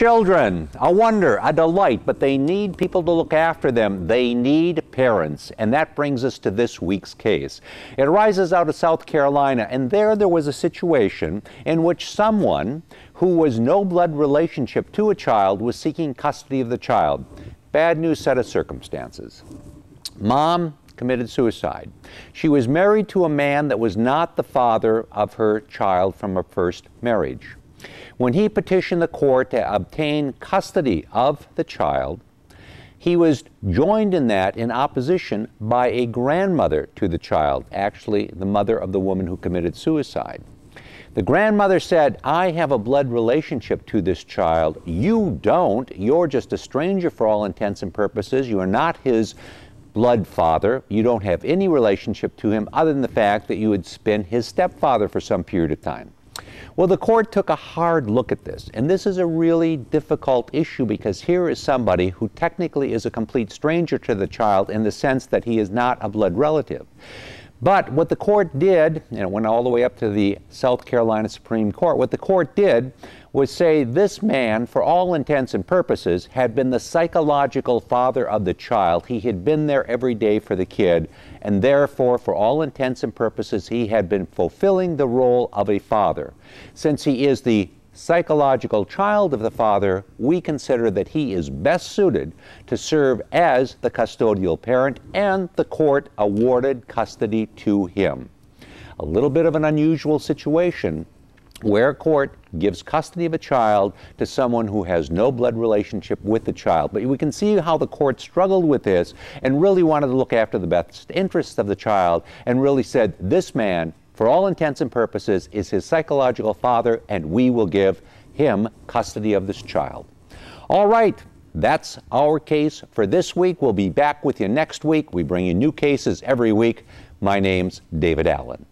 Children, a wonder, a delight, but they need people to look after them. They need parents. And that brings us to this week's case. It arises out of South Carolina, and there was a situation in which someone who was no blood relationship to a child was seeking custody of the child. Bad news set of circumstances. Mom committed suicide. She was married to a man that was not the father of her child from her first marriage. When he petitioned the court to obtain custody of the child, he was joined in that in opposition by a grandmother to the child, actually the mother of the woman who committed suicide. The grandmother said, "I have a blood relationship to this child. You don't. You're just a stranger for all intents and purposes. You are not his blood father. You don't have any relationship to him other than the fact that you had been his stepfather for some period of time." Well, the court took a hard look at this, and this is a really difficult issue because here is somebody who technically is a complete stranger to the child in the sense that he is not a blood relative. But what the court did, and it went all the way up to the South Carolina Supreme Court, what the court did was say this man, for all intents and purposes, had been the psychological father of the child. He had been there every day for the kid, and therefore, for all intents and purposes, he had been fulfilling the role of a father. Since he is the psychological child of the father, we consider that he is best suited to serve as the custodial parent, and the court awarded custody to him. A little bit of an unusual situation where a court gives custody of a child to someone who has no blood relationship with the child. But we can see how the court struggled with this and really wanted to look after the best interests of the child and really said, this man, for all intents and purposes, is his psychological father, and we will give him custody of this child. All right, that's our case for this week. We'll be back with you next week. We bring you new cases every week. My name's David Allen.